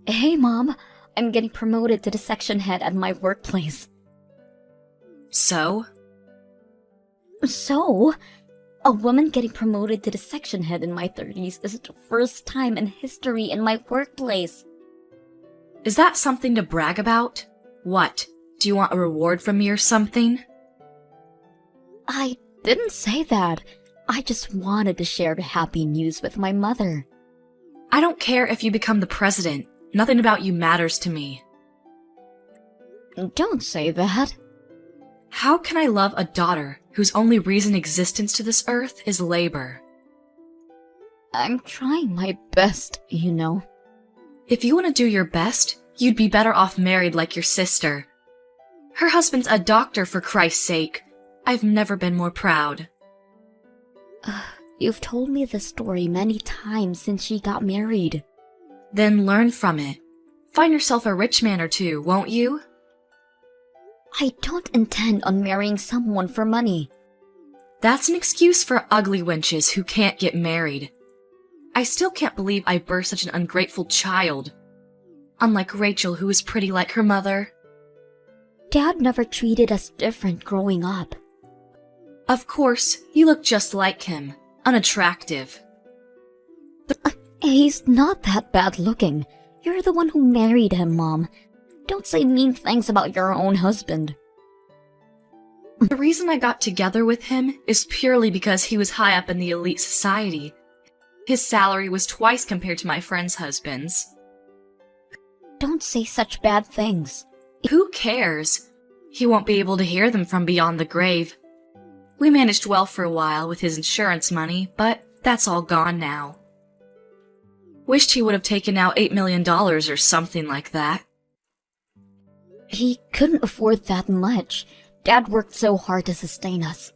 Hey, Mom. I'm getting promoted to the section head at my workplace. So? So, a woman getting promoted to the section head in my 30s is the first time in history in my workplace. Is that something to brag about? What? Do you want a reward from me or something? I didn't say that. I just wanted to share the happy news with my mother. I don't care if you become the president. Nothing about you matters to me. Don't say that. How can I love a daughter whose only reason existence to this earth is labor? I'm trying my best, you know. If you want to do your best, you'd be better off married like your sister. Her husband's a doctor, for Christ's sake. I've never been more proud. You've told me this story many times since she got married. Then learn from it. Find yourself a rich man or two, won't you? I don't intend on marrying someone for money. That's an excuse for ugly wenches who can't get married. I still can't believe I birthed such an ungrateful child. Unlike Rachel, who is pretty like her mother. Dad never treated us different growing up. Of course, you look just like him. Unattractive. He's not that bad looking. You're the one who married him, Mom. Don't say mean things about your own husband. The reason I got together with him is purely because he was high up in the elite society. His salary was twice compared to my friends' husbands. Don't say such bad things. Who cares? He won't be able to hear them from beyond the grave. We managed well for a while with his insurance money, but that's all gone now. Wished he would have taken out $8 million or something like that. He couldn't afford that much. Dad worked so hard to sustain us.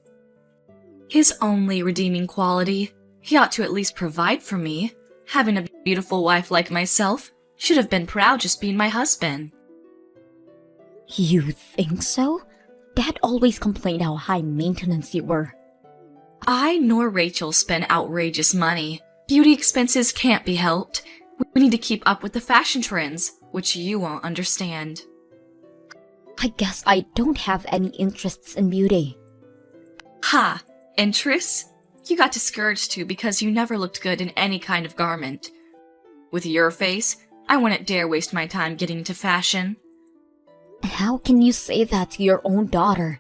His only redeeming quality, he ought to at least provide for me. Having a beautiful wife like myself, should have been proud just being my husband. You think so? Dad always complained how high maintenance you were. I nor Rachel spend outrageous money. Beauty expenses can't be helped. We need to keep up with the fashion trends, which you won't understand. I guess I don't have any interests in beauty. Ha! Interests? You got discouraged too because you never looked good in any kind of garment. With your face, I wouldn't dare waste my time getting into fashion. How can you say that to your own daughter?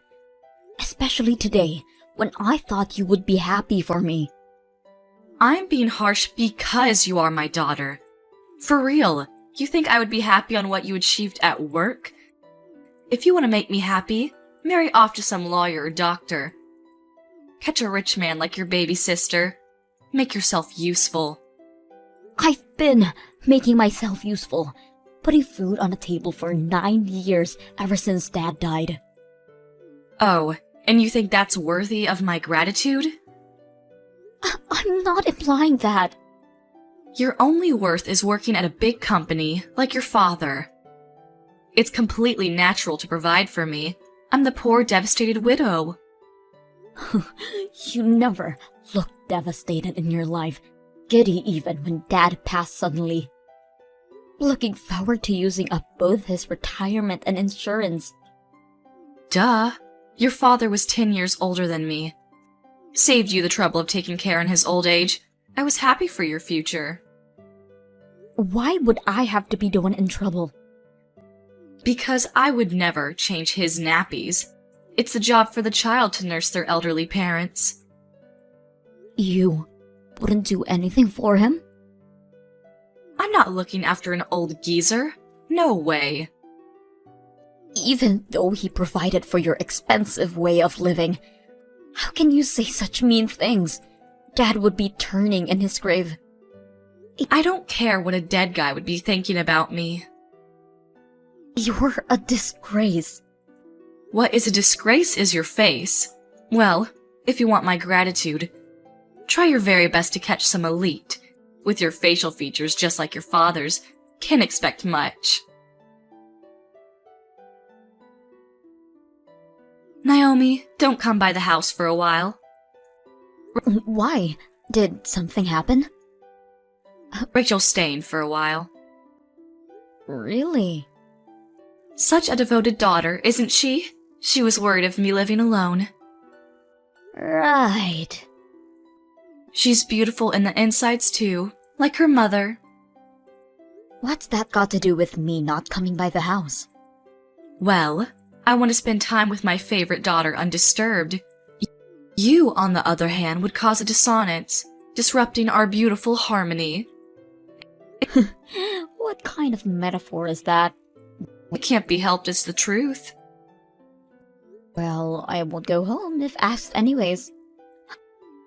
Especially today, when I thought you would be happy for me. I'm being harsh because you are my daughter. For real, you think I would be happy on what you achieved at work? If you want to make me happy, marry off to some lawyer or doctor. Catch a rich man like your baby sister. Make yourself useful. I've been making myself useful, putting food on the table for 9 years ever since Dad died. Oh, and you think that's worthy of my gratitude? I'm not implying that. Your only worth is working at a big company like your father. It's completely natural to provide for me. I'm the poor, devastated widow. You never looked devastated in your life, giddy even when Dad passed suddenly. Looking forward to using up both his retirement and insurance. Duh. Your father was 10 years older than me. Saved you the trouble of taking care in his old age. I was happy for your future. Why would I have to be the one in trouble? Because I would never change his nappies. It's the job for the child to nurse their elderly parents. You wouldn't do anything for him? I'm not looking after an old geezer. No way. Even though he provided for your expensive way of living, how can you say such mean things? Dad would be turning in his grave. I don't care what a dead guy would be thinking about me. You're a disgrace. What is a disgrace is your face. Well, if you want my gratitude, try your very best to catch some elite. With your facial features just like your father's, can't expect much. Naomi, don't come by the house for a while. Why? Did something happen? Rachel's staying for a while. Really? Such a devoted daughter, isn't she? She was worried of me living alone. Right. She's beautiful in the insides too, like her mother. What's that got to do with me not coming by the house? Well, I want to spend time with my favorite daughter undisturbed. You, on the other hand, would cause a dissonance, disrupting our beautiful harmony. What kind of metaphor is that? It can't be helped, it's the truth. Well, I won't go home if asked anyways.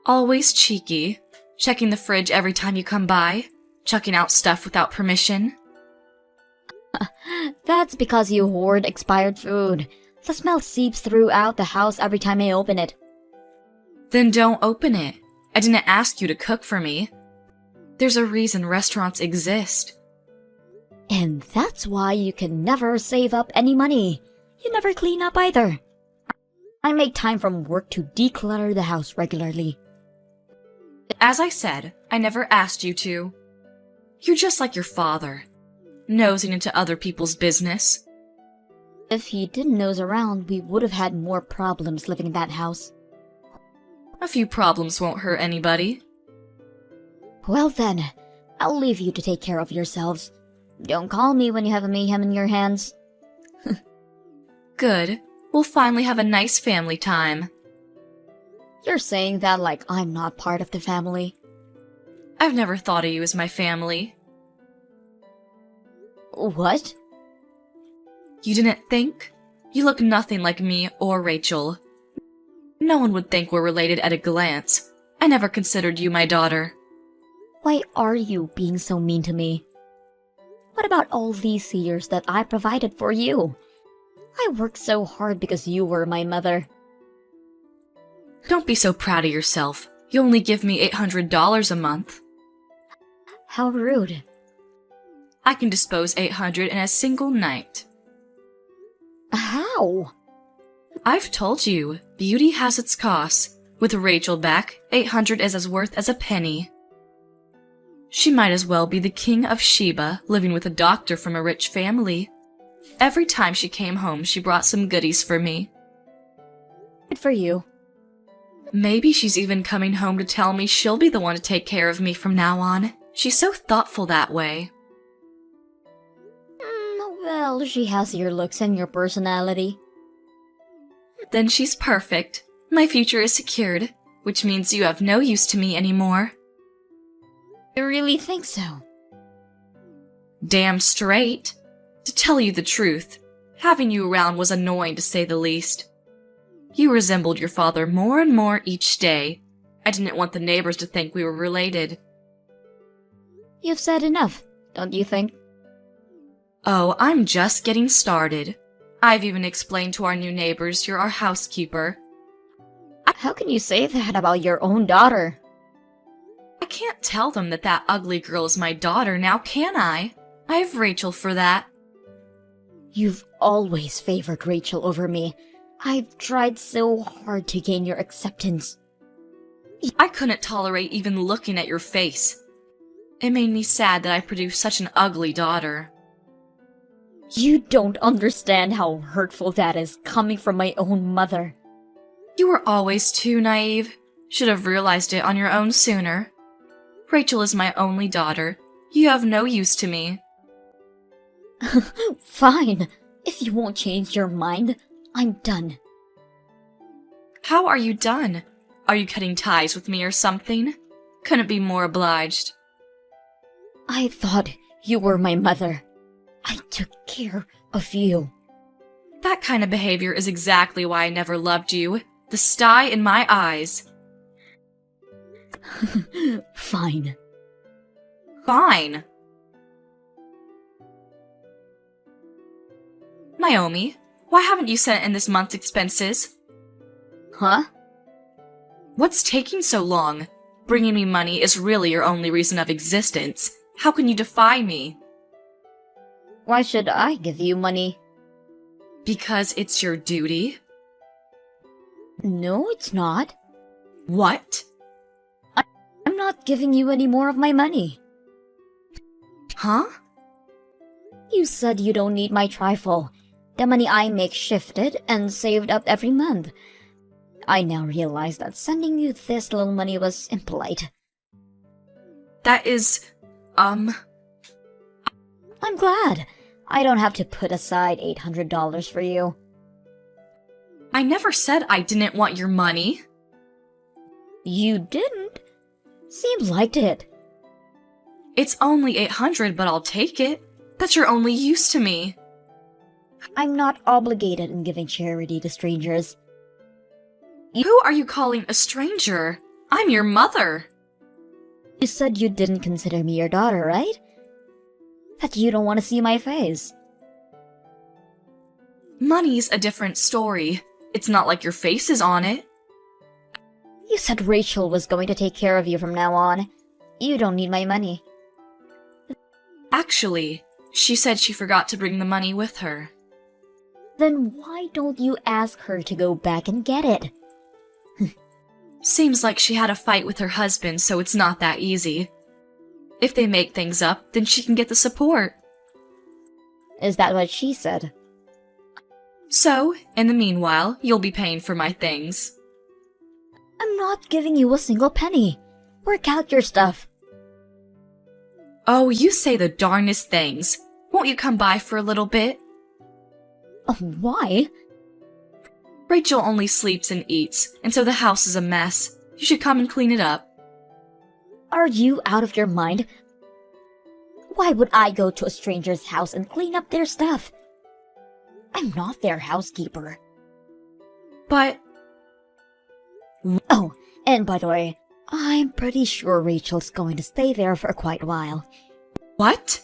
Always cheeky, checking the fridge every time you come by, chucking out stuff without permission. That's because you hoard expired food. The smell seeps throughout the house every time I open it. Then don't open it. I didn't ask you to cook for me. There's a reason restaurants exist. And that's why you can never save up any money. You never clean up either. I make time from work to declutter the house regularly. As I said, I never asked you to. You're just like your father, nosing into other people's business. If he didn't nose around, we would have had more problems living in that house. A few problems won't hurt anybody. Well then, I'll leave you to take care of yourselves. Don't call me when you have a mayhem in your hands. Good. We'll finally have a nice family time. You're saying that like I'm not part of the family. I've never thought of you as my family. What? You didn't think? You look nothing like me or Rachel. No one would think we're related at a glance. I never considered you my daughter. Why are you being so mean to me? What about all these years that I provided for you? I worked so hard because you were my mother. Don't be so proud of yourself. You only give me $800 a month. How rude. I can dispose $800 in a single night. How? I've told you, beauty has its costs. With Rachel back, $800 is as worth as a penny. She might as well be the king of Sheba, living with a doctor from a rich family. Every time she came home, she brought some goodies for me. Good for you. Maybe she's even coming home to tell me she'll be the one to take care of me from now on. She's so thoughtful that way. Well, she has your looks and your personality. Then she's perfect. My future is secured, which means you have no use to me anymore. You really think so? Damn straight. To tell you the truth, having you around was annoying to say the least. You resembled your father more and more each day. I didn't want the neighbors to think we were related. You've said enough, don't you think? Oh, I'm just getting started. I've even explained to our new neighbors you're our housekeeper. How can you say that about your own daughter? I can't tell them that that ugly girl is my daughter now, can I? I have Rachel for that. You've always favored Rachel over me. I've tried so hard to gain your acceptance. I couldn't tolerate even looking at your face. It made me sad that I produced such an ugly daughter. You don't understand how hurtful that is coming from my own mother. You were always too naive. Should have realized it on your own sooner. Rachel is my only daughter. You have no use to me. Fine. If you won't change your mind, I'm done. How are you done? Are you cutting ties with me or something? Couldn't be more obliged. I thought you were my mother. I took care of you. That kind of behavior is exactly why I never loved you. The sty in my eyes. Fine. Fine. Naomi, why haven't you sent in this month's expenses? Huh? What's taking so long? Bringing me money is really your only reason of existence. How can you defy me? Why should I give you money? Because it's your duty? No, it's not. What? I'm not giving you any more of my money. Huh? You You said you don't need my trifle. The money I make shifted and saved up every month. I now realize that sending you this little money was impolite. That is, I'm glad. I don't have to put aside $800 for you. I never said I didn't want your money. You didn't? Seems like it. It's only $800, but I'll take it. That's your only use to me. I'm not obligated in giving charity to strangers. Who are you calling a stranger? I'm your mother. You said you didn't consider me your daughter, right? That you don't want to see my face. Money's a different story. It's not like your face is on it. You said Rachel was going to take care of you from now on. You don't need my money. Actually, she said she forgot to bring the money with her. Then why don't you ask her to go back and get it? Seems like she had a fight with her husband, so it's not that easy. If they make things up, then she can get the support. Is that what she said? So, in the meanwhile, you'll be paying for my things. I'm not giving you a single penny. Work out your stuff. Oh, you say the darnest things. Won't you come by for a little bit? Oh, why? Rachel only sleeps and eats, and so the house is a mess. You should come and clean it up. Are you out of your mind? Why would I go to a stranger's house and clean up their stuff? I'm not their housekeeper. But... Oh, and by the way, I'm pretty sure Rachel's going to stay there for quite a while. What?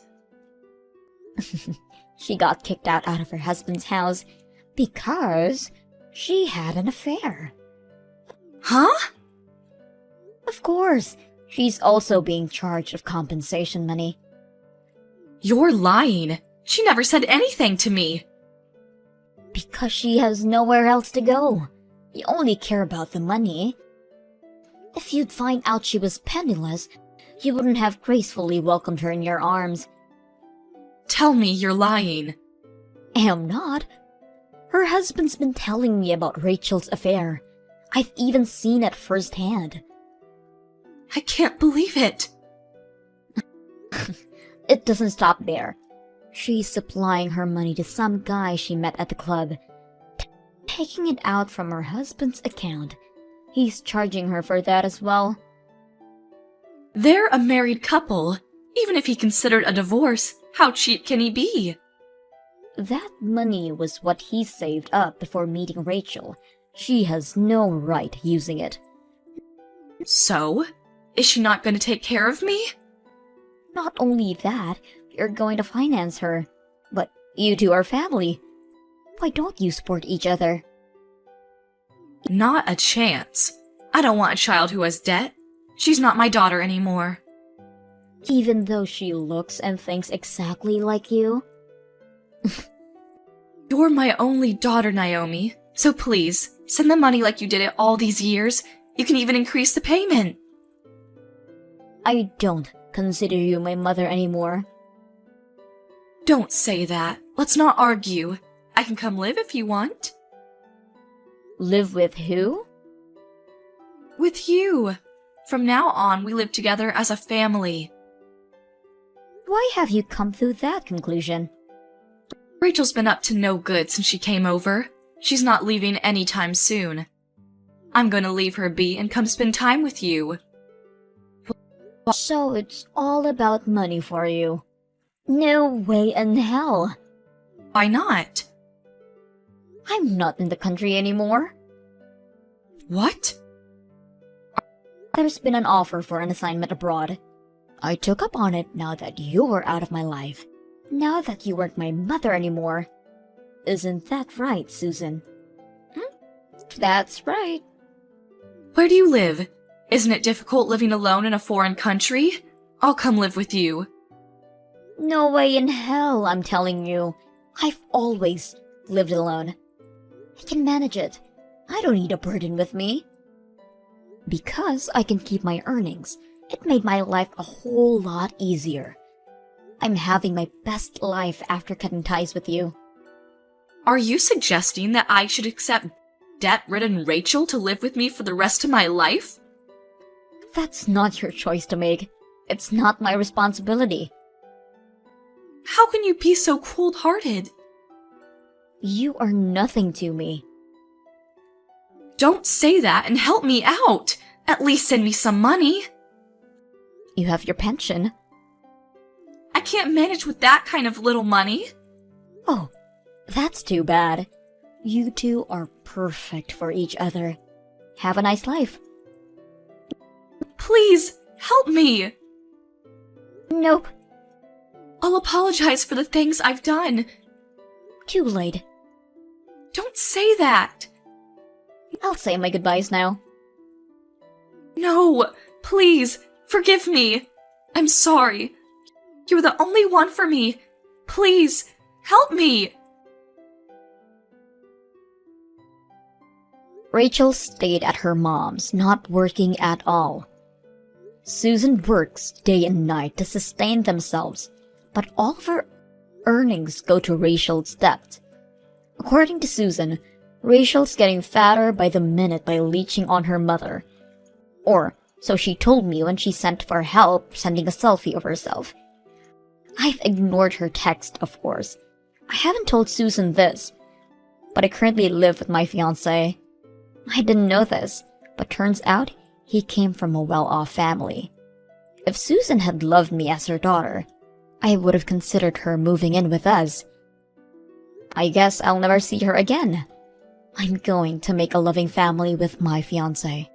She got kicked out of her husband's house because she had an affair. Huh? Of course, she's also being charged of compensation money. You're lying. She never said anything to me. Because she has nowhere else to go. You only care about the money. If you'd find out she was penniless, you wouldn't have gracefully welcomed her in your arms. Tell me you're lying. Am not. Her husband's been telling me about Rachel's affair. I've even seen it firsthand. I can't believe it. It doesn't stop there. She's supplying her money to some guy she met at the club, taking it out from her husband's account. He's charging her for that as well. They're a married couple. Even if he considered a divorce, how cheap can he be? That money was what he saved up before meeting Rachel. She has no right using it. So? Is she not going to take care of me? Not only that, you're going to finance her. But you two are family. Why don't you support each other? Not a chance. I don't want a child who has debt. She's not my daughter anymore. Even though she looks and thinks exactly like you? You're my only daughter, Naomi. So please, send the money like you did it all these years. You can even increase the payment. I don't consider you my mother anymore. Don't say that. Let's not argue. I can come live if you want. Live with who? With you. From now on, we live together as a family. Why have you come to that conclusion? Rachel's been up to no good since she came over. She's not leaving anytime soon. I'm gonna leave her be and come spend time with you. So it's all about money for you. No way in hell. Why not? I'm not in the country anymore. What? There's been an offer for an assignment abroad. I took up on it now that you were out of my life. Now that you weren't my mother anymore. Isn't that right, Susan? That's right. Where do you live? Isn't it difficult living alone in a foreign country? I'll come live with you. No way in hell, I'm telling you. I've always lived alone. I can manage it. I don't need a burden with me. Because I can keep my earnings, it made my life a whole lot easier. I'm having my best life after cutting ties with you. Are you suggesting that I should accept debt-ridden Rachel to live with me for the rest of my life? That's not your choice to make. It's not my responsibility. How can you be so cold-hearted? You are nothing to me. Don't say that and help me out! At least send me some money! You have your pension. I can't manage with that kind of little money. Oh, that's too bad. You two are perfect for each other. Have a nice life. Please, help me! Nope. I'll apologize for the things I've done. Too late. Don't say that! I'll say my goodbyes now. No, please, forgive me. I'm sorry. You're the only one for me. Please, help me! Rachel stayed at her mom's, not working at all. Susan works day and night to sustain themselves, but all of her earnings go to Rachel's debt. According to Susan, Rachel's getting fatter by the minute by leeching on her mother. Or, so she told me when she sent for help sending a selfie of herself. I've ignored her text, of course. I haven't told Susan this, but I currently live with my fiancé. I didn't know this, but turns out he came from a well-off family. If Susan had loved me as her daughter, I would have considered her moving in with us. I guess I'll never see her again. I'm going to make a loving family with my fiancé.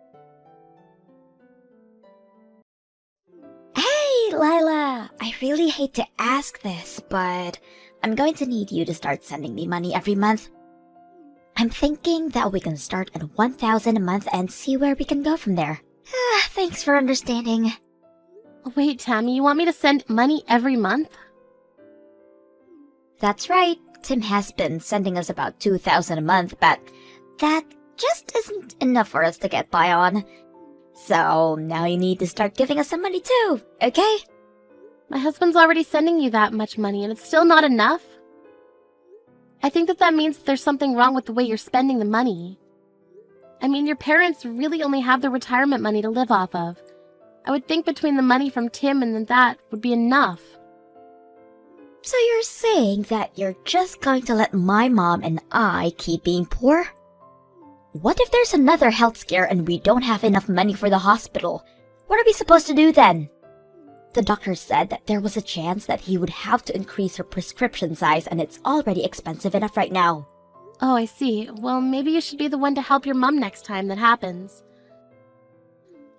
Hey, Lila! I really hate to ask this, but I'm going to need you to start sending me money every month. I'm thinking that we can start at 1,000 a month and see where we can go from there. Thanks for understanding. Wait, Tammy, you want me to send money every month? That's right. Tim has been sending us about 2,000 a month, but that just isn't enough for us to get by on. So now you need to start giving us some money too, okay? My husband's already sending you that much money and it's still not enough. I think that means there's something wrong with the way you're spending the money. I mean, your parents really only have the retirement money to live off of. I would think between the money from Tim and that would be enough. So you're saying that you're just going to let my mom and I keep being poor? What if there's another health scare and we don't have enough money for the hospital? What are we supposed to do then? The doctor said that there was a chance that he would have to increase her prescription size and it's already expensive enough right now. Oh, I see. Well, maybe you should be the one to help your mom next time that happens.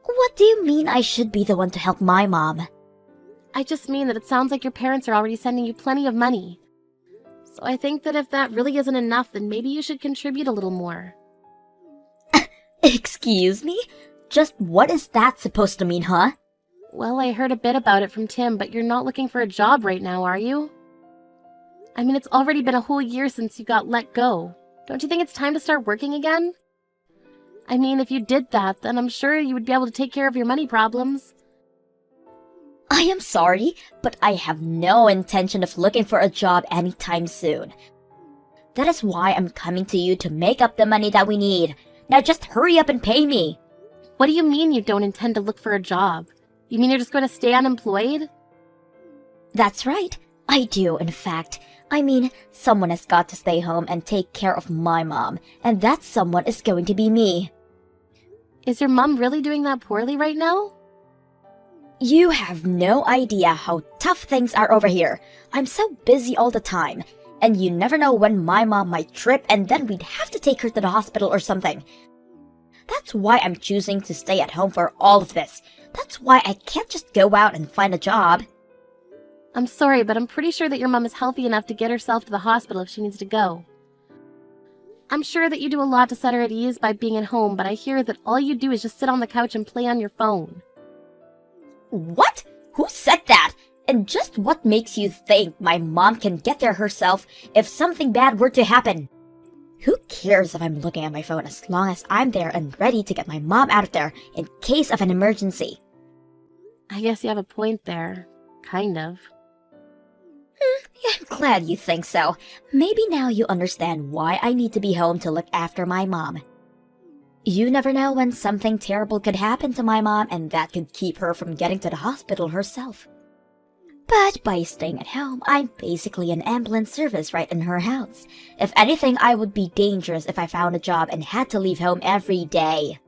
What do you mean I should be the one to help my mom? I just mean that it sounds like your parents are already sending you plenty of money. So I think that if that really isn't enough, then maybe you should contribute a little more. Excuse me? Just what is that supposed to mean, huh? Well, I heard a bit about it from Tim, but you're not looking for a job right now, are you? I mean, it's already been a whole year since you got let go. Don't you think it's time to start working again? I mean, if you did that, then I'm sure you would be able to take care of your money problems. I am sorry, but I have no intention of looking for a job anytime soon. That is why I'm coming to you to make up the money that we need. Now just hurry up and pay me. What do you mean you don't intend to look for a job? You mean you're just going to stay unemployed? That's right. I do, in fact. I mean, someone has got to stay home and take care of my mom, and that someone is going to be me. Is your mom really doing that poorly right now? You have no idea how tough things are over here. I'm so busy all the time, and you never know when my mom might trip and then we'd have to take her to the hospital or something. That's why I'm choosing to stay at home for all of this. That's why I can't just go out and find a job. I'm sorry, but I'm pretty sure that your mom is healthy enough to get herself to the hospital if she needs to go. I'm sure that you do a lot to set her at ease by being at home, but I hear that all you do is just sit on the couch and play on your phone. What? Who said that? And just what makes you think my mom can get there herself if something bad were to happen? Who cares if I'm looking at my phone as long as I'm there and ready to get my mom out of there in case of an emergency? I guess you have a point there. Kind of. I'm glad you think so. Maybe now you understand why I need to be home to look after my mom. You never know when something terrible could happen to my mom and that could keep her from getting to the hospital herself. But by staying at home, I'm basically an ambulance service right in her house. If anything, I would be dangerous if I found a job and had to leave home every day.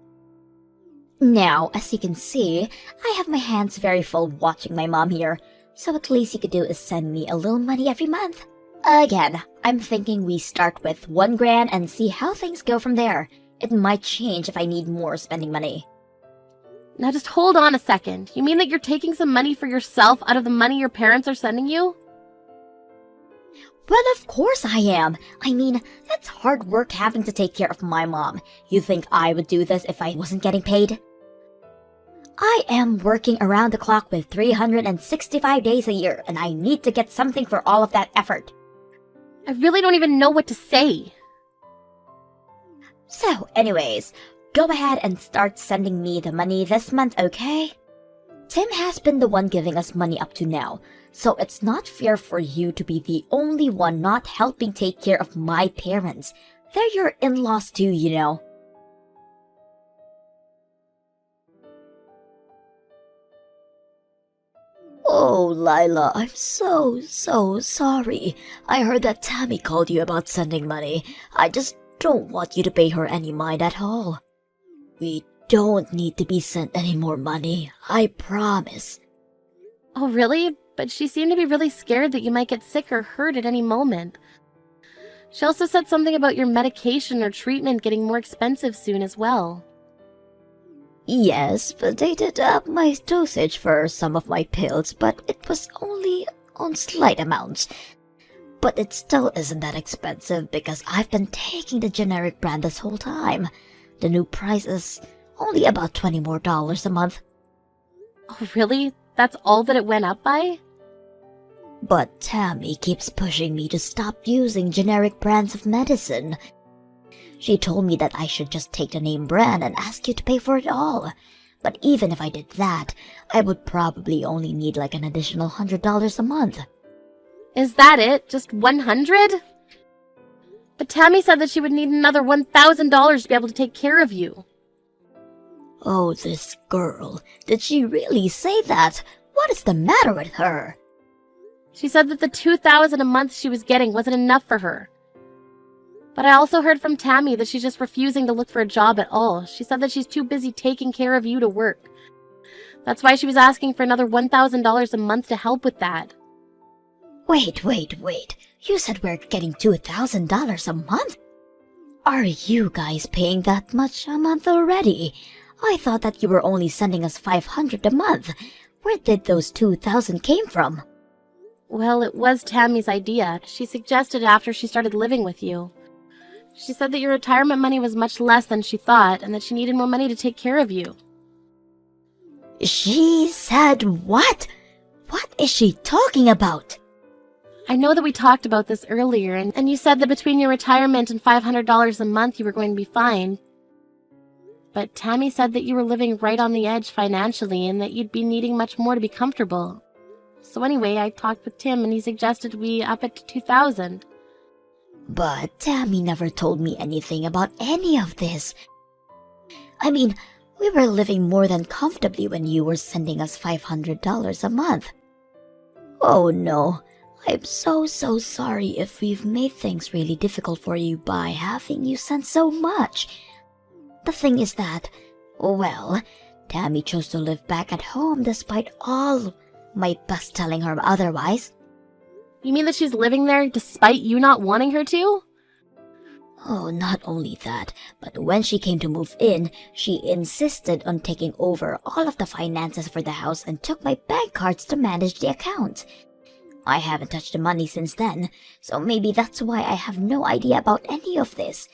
Now, as you can see, I have my hands very full watching my mom here, so at least you could do is send me a little money every month. Again, I'm thinking we start with $1,000 and see how things go from there. It might change if I need more spending money. Now just hold on a second. You mean that you're taking some money for yourself out of the money your parents are sending you? Well, of course I am. I mean, that's hard work having to take care of my mom. You think I would do this if I wasn't getting paid? I am working around the clock with 365 days a year, and I need to get something for all of that effort. I really don't even know what to say. So, anyways, go ahead and start sending me the money this month, okay? Tim has been the one giving us money up to now, so it's not fair for you to be the only one not helping take care of my parents. They're your in-laws too, you know. Oh, Lila, I'm so sorry. I heard that Tammy called you about sending money. I just don't want you to pay her any mind at all. We don't need to be sent any more money, I promise. Oh, really? But she seemed to be really scared that you might get sick or hurt at any moment. She also said something about your medication or treatment getting more expensive soon as well. Yes, but they did up my dosage for some of my pills, but it was only on slight amounts. But it still isn't that expensive because I've been taking the generic brand this whole time. The new price is only about $20 more a month. Oh, really? That's all that it went up by? But Tammy keeps pushing me to stop using generic brands of medicine. She told me that I should just take the name brand and ask you to pay for it all. But even if I did that, I would probably only need like an additional $100 a month. Is that it? Just $100? But Tammy said that she would need another $1,000 to be able to take care of you. Oh, this girl. Did she really say that? What is the matter with her? She said that the $2,000 a month she was getting wasn't enough for her. But I also heard from Tammy that she's just refusing to look for a job at all. She said that she's too busy taking care of you to work. That's why she was asking for another $1,000 a month to help with that. Wait. You said we're getting $2,000 a month? Are you guys paying that much a month already? I thought that you were only sending us $500 a month. Where did those $2,000 came from? Well, it was Tammy's idea. She suggested it after she started living with you. She said that your retirement money was much less than she thought and that she needed more money to take care of you. She said what? What is she talking about? I know that we talked about this earlier, and you said that between your retirement and $500 a month you were going to be fine. But Tammy said that you were living right on the edge financially and that you'd be needing much more to be comfortable. So anyway, I talked with Tim and he suggested we up it to $2,000. But Tammy never told me anything about any of this. I mean, we were living more than comfortably when you were sending us $500 a month. Oh no, I'm so sorry if we've made things really difficult for you by having you send so much. The thing is that, well, Tammy chose to live back at home despite all my best telling her otherwise. You mean that she's living there despite you not wanting her to? Oh, not only that, but when she came to move in, she insisted on taking over all of the finances for the house and took my bank cards to manage the account. I haven't touched the money since then, so maybe that's why I have no idea about any of this.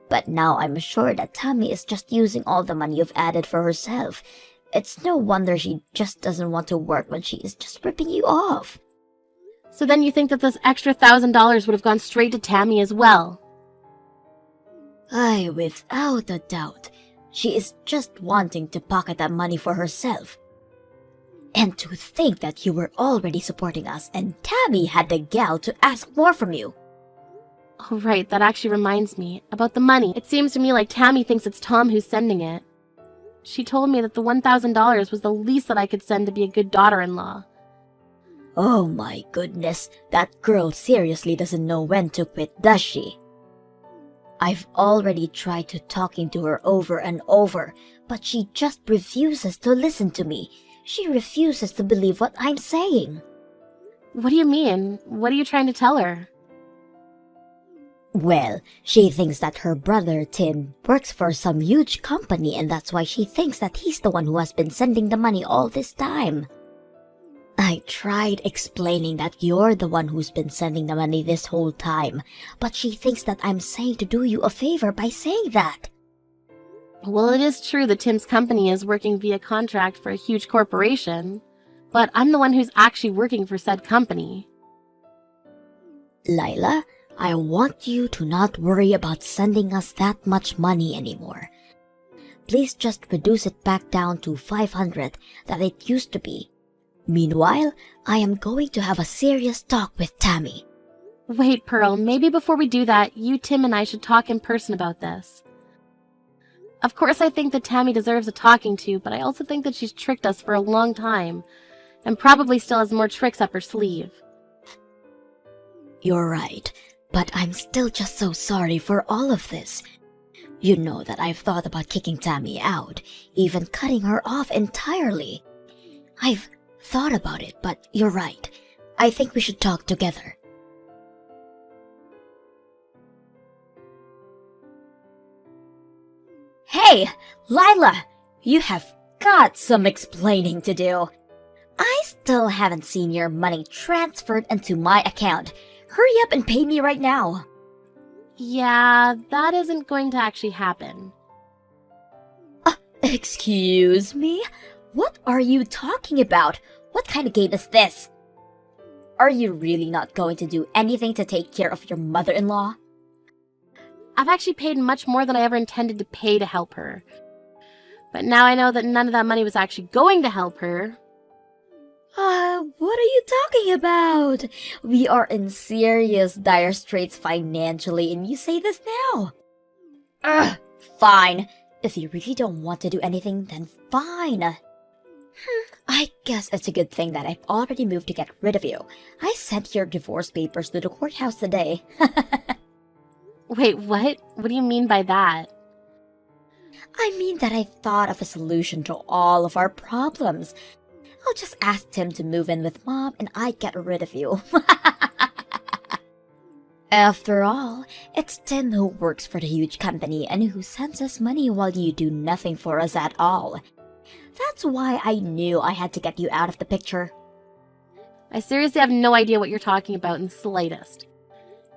But now I'm sure that Tammy is just using all the money you've added for herself. It's no wonder she just doesn't want to work when she is just ripping you off. So then you think that this extra $1,000 would have gone straight to Tammy as well? Aye, without a doubt. She is just wanting to pocket that money for herself. And to think that you were already supporting us and Tammy had the gall to ask more from you. Oh, right, that actually reminds me. About the money. It seems to me like Tammy thinks it's Tom who's sending it. She told me that the $1,000 was the least that I could send to be a good daughter-in-law. Oh my goodness, that girl seriously doesn't know when to quit, does she? I've already tried to talking to her over and over, but she just refuses to listen to me. She refuses to believe what I'm saying. What do you mean? What are you trying to tell her? Well, she thinks that her brother Tim works for some huge company and that's why she thinks that he's the one who has been sending the money all this time. I tried explaining that you're the one who's been sending the money this whole time, but she thinks that I'm saying to do you a favor by saying that. Well, it is true that Tim's company is working via contract for a huge corporation, but I'm the one who's actually working for said company. Lila, I want you to not worry about sending us that much money anymore. Please just reduce it back down to 500 that it used to be. Meanwhile, I am going to have a serious talk with Tammy. Wait, Pearl, maybe before we do that, you, Tim, and I should talk in person about this. Of course, I think that Tammy deserves a talking to, but I also think that she's tricked us for a long time, and probably still has more tricks up her sleeve. You're right, but I'm still just so sorry for all of this. You know that I've thought about kicking Tammy out, even cutting her off entirely. I've thought about it, but you're right. I think we should talk together. Hey, Lila! You have got some explaining to do. I still haven't seen your money transferred into my account. Hurry up and pay me right now. Yeah, that isn't going to actually happen. Excuse me? What are you talking about? What kind of game is this? Are you really not going to do anything to take care of your mother-in-law? I've actually paid much more than I ever intended to pay to help her. But now I know that none of that money was actually going to help her. What are you talking about? We are in serious dire straits financially and you say this now? Fine. If you really don't want to do anything, then fine. I guess it's a good thing that I've already moved to get rid of you. I sent your divorce papers to the courthouse today. Wait, what? What do you mean by that? I mean that I thought of a solution to all of our problems. I'll just ask Tim to move in with Mom and I get rid of you. After all, it's Tim who works for the huge company and who sends us money while you do nothing for us at all. That's why I knew I had to get you out of the picture. I seriously have no idea what you're talking about in the slightest.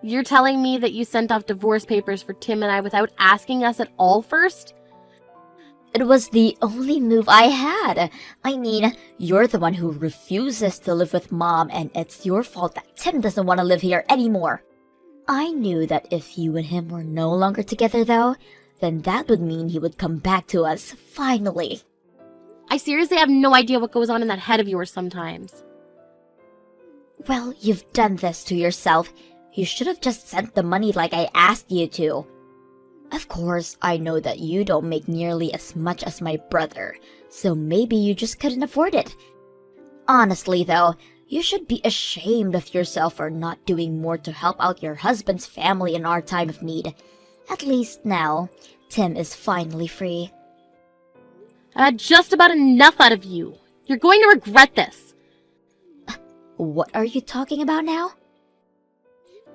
You're telling me that you sent off divorce papers for Tim and I without asking us at all first? It was the only move I had. I mean, you're the one who refuses to live with Mom, and it's your fault that Tim doesn't want to live here anymore. I knew that if you and him were no longer together, though, then that would mean he would come back to us, finally. I seriously have no idea what goes on in that head of yours sometimes. Well, you've done this to yourself. You should have just sent the money like I asked you to. Of course, I know that you don't make nearly as much as my brother, so maybe you just couldn't afford it. Honestly, though, you should be ashamed of yourself for not doing more to help out your husband's family in our time of need. At least now, Tim is finally free. I had just about enough out of you. You're going to regret this. What are you talking about now?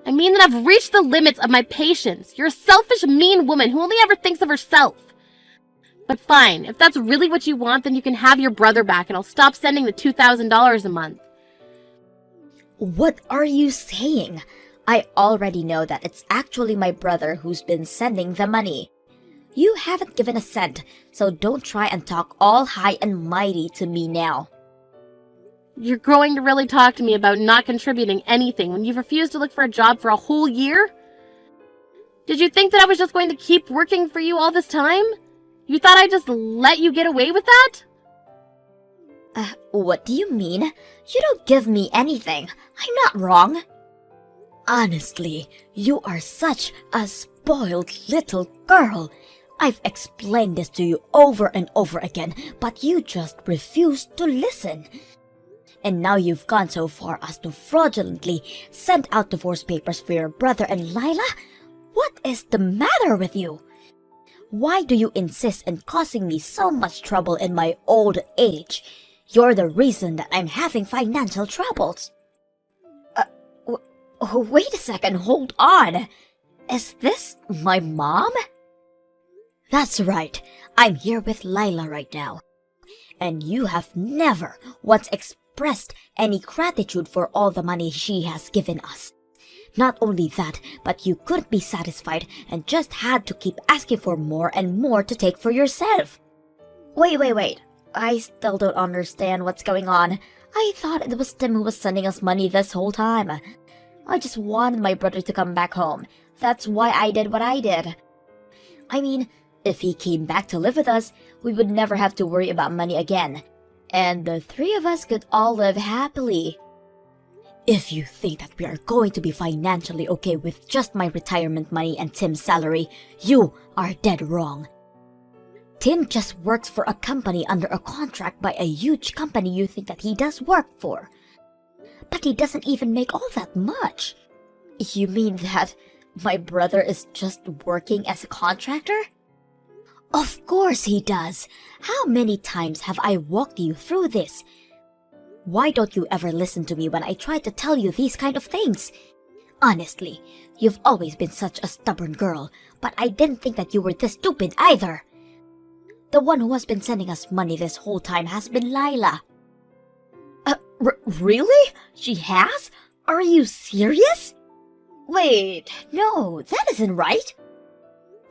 I mean that I've reached the limits of my patience. You're a selfish, mean woman who only ever thinks of herself. But fine, if that's really what you want, then you can have your brother back and I'll stop sending the $2,000 a month. What are you saying? I already know that it's actually my brother who's been sending the money. You haven't given a cent, so don't try and talk all high and mighty to me now. You're going to really talk to me about not contributing anything when you've refused to look for a job for a whole year? Did you think that I was just going to keep working for you all this time? You thought I'd just let you get away with that? What do you mean? You don't give me anything. I'm not wrong. Honestly, you are such a spoiled little girl. I've explained this to you over and over again, but you just refuse to listen. And now you've gone so far as to fraudulently send out divorce papers for your brother and Lila? What is the matter with you? Why do you insist on causing me so much trouble in my old age? You're the reason that I'm having financial troubles. Wait a second, hold on. Is this my mom? That's right. I'm here with Lila right now. And you have never once expressed any gratitude for all the money she has given us. Not only that, but you couldn't be satisfied and just had to keep asking for more and more to take for yourself. Wait. I still don't understand what's going on. I thought it was Tim who was sending us money this whole time. I just wanted my brother to come back home. That's why I did what I did. I mean, if he came back to live with us, we would never have to worry about money again. And the three of us could all live happily. If you think that we are going to be financially okay with just my retirement money and Tim's salary, you are dead wrong. Tim just works for a company under a contract by a huge company you think that he does work for. But he doesn't even make all that much. You mean that my brother is just working as a contractor? Of course he does. How many times have I walked you through this? Why don't you ever listen to me when I try to tell you these kind of things? Honestly, you've always been such a stubborn girl, but I didn't think that you were this stupid either. The one who has been sending us money this whole time has been Lila. Really? She has? Are you serious? Wait, no, that isn't right.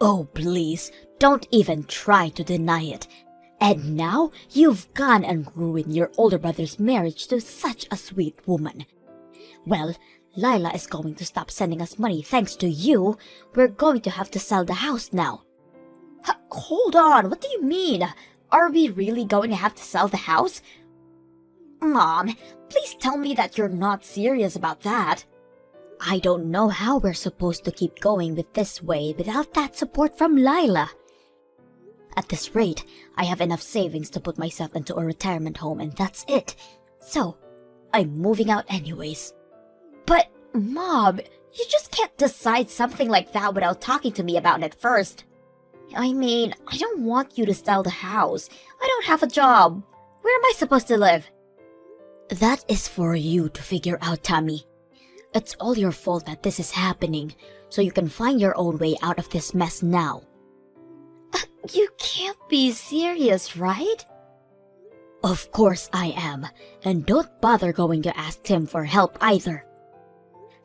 Oh, please, don't even try to deny it. And now you've gone and ruined your older brother's marriage to such a sweet woman. Well, Lila is going to stop sending us money thanks to you. We're going to have to sell the house now. Hold on, what do you mean? Are we really going to have to sell the house? Mom, please tell me that you're not serious about that. I don't know how we're supposed to keep going with this way without that support from Lila. At this rate, I have enough savings to put myself into a retirement home and that's it. So, I'm moving out anyways. But, Mom, you just can't decide something like that without talking to me about it first. I mean, I don't want you to sell the house. I don't have a job. Where am I supposed to live? That is for you to figure out, Tammy. It's all your fault that this is happening, so you can find your own way out of this mess now. You can't be serious, right? Of course I am, and don't bother going to ask Tim for help either.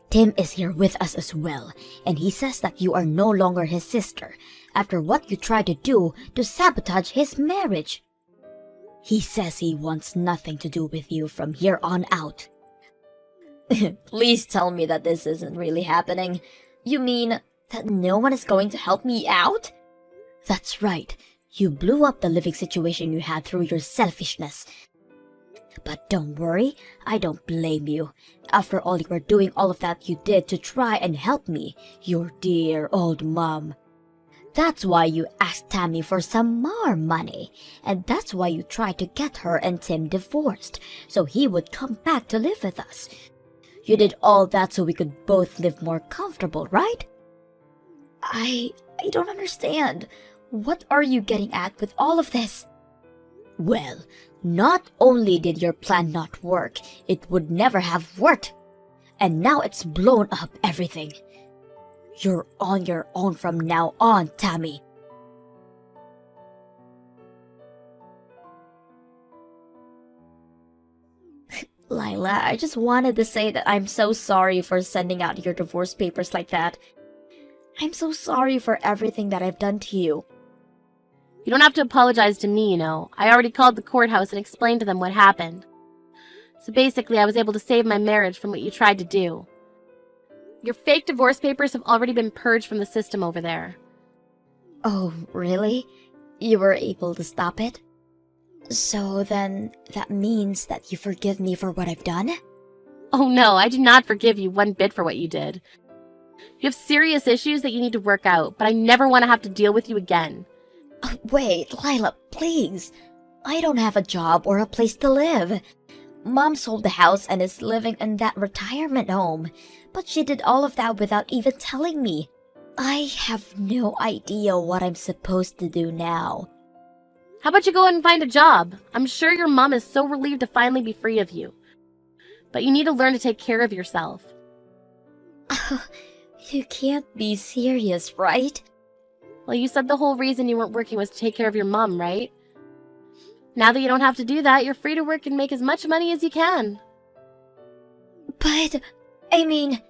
Tim is here with us as well, and he says that you are no longer his sister after what you tried to do to sabotage his marriage. He says he wants nothing to do with you from here on out. Please tell me that this isn't really happening. You mean that no one is going to help me out? That's right. You blew up the living situation you had through your selfishness. But don't worry, I don't blame you. After all, you were doing all of that you did to try and help me, your dear old mom. That's why you asked Tammy for some more money, and that's why you tried to get her and Tim divorced, so he would come back to live with us. You did all that so we could both live more comfortable, right? I don't understand. What are you getting at with all of this? Well, not only did your plan not work, it would never have worked. And now it's blown up everything. You're on your own from now on, Tammy. Lila, I just wanted to say that I'm so sorry for sending out your divorce papers like that. I'm so sorry for everything that I've done to you. You don't have to apologize to me, you know. I already called the courthouse and explained to them what happened. So basically, I was able to save my marriage from what you tried to do. Your fake divorce papers have already been purged from the system over there. Oh, really? You were able to stop it? So then, that means that you forgive me for what I've done? Oh no, I do not forgive you one bit for what you did. You have serious issues that you need to work out, but I never want to have to deal with you again. Wait, Lila, please. I don't have a job or a place to live. Mom sold the house and is living in that retirement home, but she did all of that without even telling me. I have no idea what I'm supposed to do now. How about you go out and find a job? I'm sure your mom is so relieved to finally be free of you. But you need to learn to take care of yourself. You can't be serious, right? Well, you said the whole reason you weren't working was to take care of your mom, right? Now that you don't have to do that, you're free to work and make as much money as you can. But, I mean,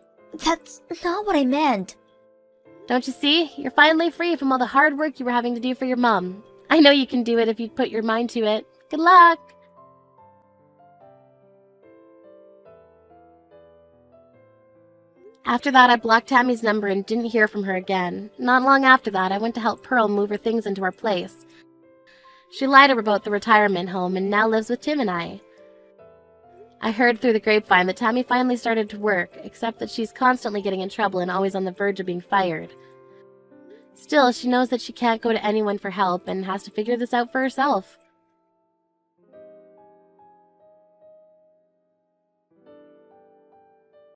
that's not what I meant. Don't you see? You're finally free from all the hard work you were having to do for your mom. I know you can do it if you put your mind to it. Good luck! After that, I blocked Tammy's number and didn't hear from her again. Not long after that, I went to help Pearl move her things into our place. She lied about the retirement home and now lives with Tim and I. I heard through the grapevine that Tammy finally started to work, except that she's constantly getting in trouble and always on the verge of being fired. Still, she knows that she can't go to anyone for help and has to figure this out for herself.